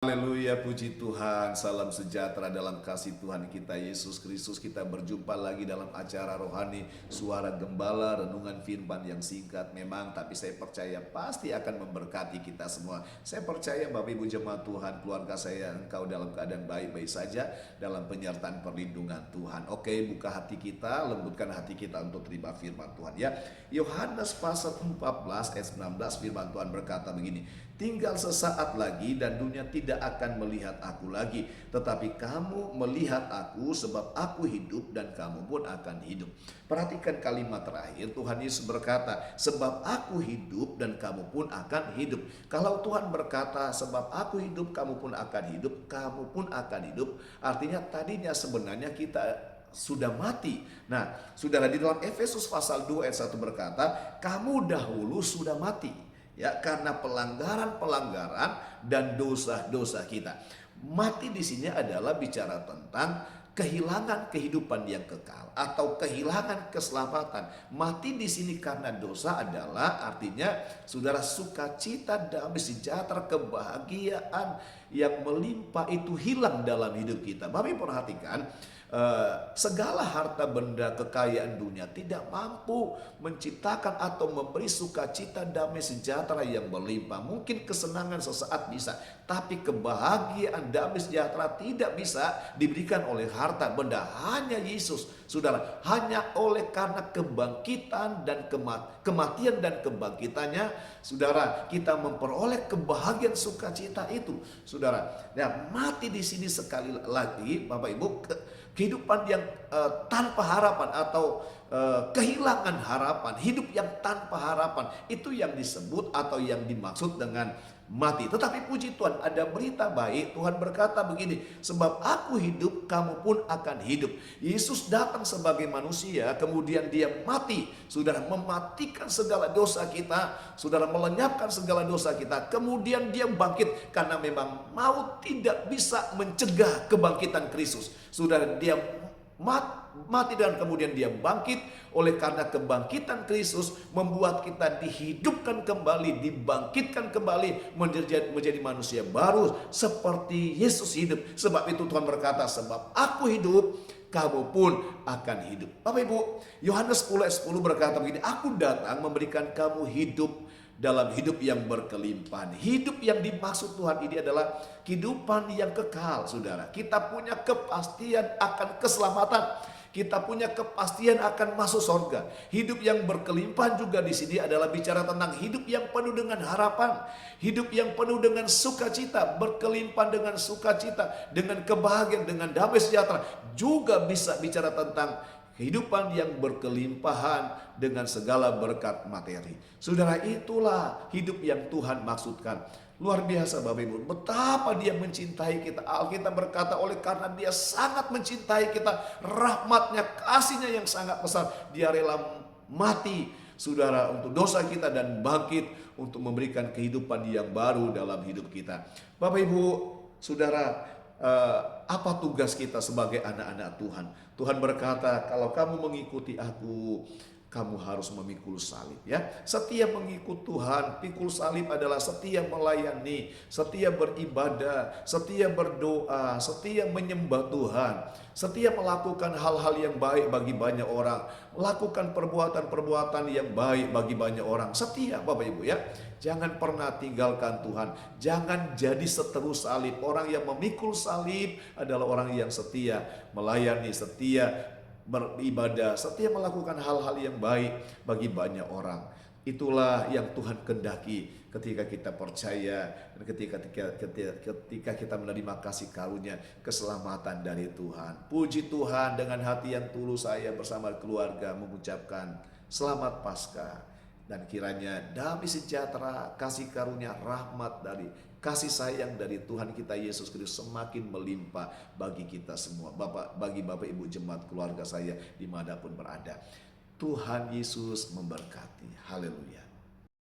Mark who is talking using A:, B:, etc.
A: Haleluya, puji Tuhan, salam sejahtera dalam kasih Tuhan kita Yesus Kristus. Kita berjumpa lagi dalam acara rohani Suara Gembala, renungan firman yang singkat memang, tapi saya percaya pasti akan memberkati kita semua. Saya percaya Bapak Ibu jemaat Tuhan, keluarga saya, engkau dalam keadaan baik-baik saja, dalam penyertaan perlindungan Tuhan. Oke, buka hati kita, lembutkan hati kita untuk terima firman Tuhan ya. Yohanes pasal 14 ayat 19, firman Tuhan berkata begini, tinggal sesaat lagi dan dunia tidak akan melihat aku lagi, tetapi kamu melihat aku, sebab aku hidup dan kamu pun akan hidup. Perhatikan kalimat terakhir, Tuhan Yesus berkata, sebab aku hidup dan kamu pun akan hidup. Kalau Tuhan berkata, sebab aku hidup, kamu pun akan hidup, kamu pun akan hidup, artinya tadinya sebenarnya kita sudah mati. Nah, saudara, di dalam Efesus pasal 2 ayat 1 berkata, kamu dahulu sudah mati. Ya, karena pelanggaran dan dosa-dosa kita. Mati di sini adalah bicara tentang kehilangan kehidupan yang kekal atau kehilangan keselamatan. Mati di sini karena dosa adalah artinya saudara, sukacita, damai sejahtera, kebahagiaan yang melimpah itu hilang dalam hidup kita. Bapak perhatikan, segala harta benda kekayaan dunia tidak mampu menciptakan atau memberi sukacita, damai sejahtera yang berlimpah. Mungkin kesenangan sesaat bisa, tapi kebahagiaan, damai sejahtera tidak bisa diberikan oleh harta benda. Hanya Yesus, saudara, hanya oleh karena kebangkitan dan kematian dan kebangkitannya, saudara, kita memperoleh kebahagiaan sukacita itu, saudara. Nah, mati di sini sekali lagi, Bapak Ibu, kehidupan yang tanpa harapan atau kehilangan harapan, hidup yang tanpa harapan, itu yang disebut atau yang dimaksud dengan mati. Tetapi puji Tuhan, ada berita baik. Tuhan berkata begini, sebab aku hidup, kamu pun akan hidup. Yesus datang sebagai manusia, kemudian dia mati, saudara, mematikan segala dosa kita, saudara, melenyapkan segala dosa kita. Kemudian dia bangkit, karena memang maut tidak bisa mencegah kebangkitan Kristus. Saudara, dia mati dan kemudian dia bangkit. Oleh karena kebangkitan Kristus membuat kita dihidupkan kembali, dibangkitkan kembali, menjadi manusia baru seperti Yesus hidup. Sebab itu Tuhan berkata, sebab aku hidup, kamu pun akan hidup. Bapak Ibu, Yohanes 10 ayat 10 berkata begini, aku datang memberikan kamu hidup dalam hidup yang berkelimpahan. Hidup yang dimaksud Tuhan ini adalah kehidupan yang kekal, saudara. Kita punya kepastian akan keselamatan. Kita punya kepastian akan masuk surga. Hidup yang berkelimpahan juga di sini adalah bicara tentang hidup yang penuh dengan harapan, hidup yang penuh dengan sukacita, berkelimpahan dengan sukacita, dengan kebahagiaan, dengan damai sejahtera. Juga bisa bicara tentang kehidupan yang berkelimpahan dengan segala berkat materi. Saudara, itulah hidup yang Tuhan maksudkan. Luar biasa Bapak Ibu, betapa dia mencintai kita. Alkitab berkata, oleh karena dia sangat mencintai kita, rahmatnya, kasihnya yang sangat besar, dia rela mati, saudara, untuk dosa kita dan bangkit untuk memberikan kehidupan yang baru dalam hidup kita. Bapak Ibu, saudara, apa tugas kita sebagai anak-anak Tuhan? Tuhan berkata, kalau kamu mengikuti aku, kamu harus memikul salib ya. Setia mengikut Tuhan, pikul salib adalah setia melayani, setia beribadah, setia berdoa, setia menyembah Tuhan, setia melakukan hal-hal yang baik bagi banyak orang, melakukan perbuatan-perbuatan yang baik bagi banyak orang. Setia Bapak Ibu ya. Jangan pernah tinggalkan Tuhan. Jangan jadi seterus salib. Orang yang memikul salib adalah orang yang setia melayani, setia beribadah, setia melakukan hal-hal yang baik bagi banyak orang. Itulah yang Tuhan kehendaki ketika kita percaya dan ketika kita menerima kasih karunia keselamatan dari Tuhan. Puji Tuhan, dengan hati yang tulus saya bersama keluarga mengucapkan selamat Paskah. Dan kiranya damai sejahtera, kasih karunia, rahmat dari kasih sayang dari Tuhan kita Yesus Kristus semakin melimpah bagi kita semua. Bagi Bapak Ibu jemaat keluarga saya dimanapun berada. Tuhan Yesus memberkati. Haleluya.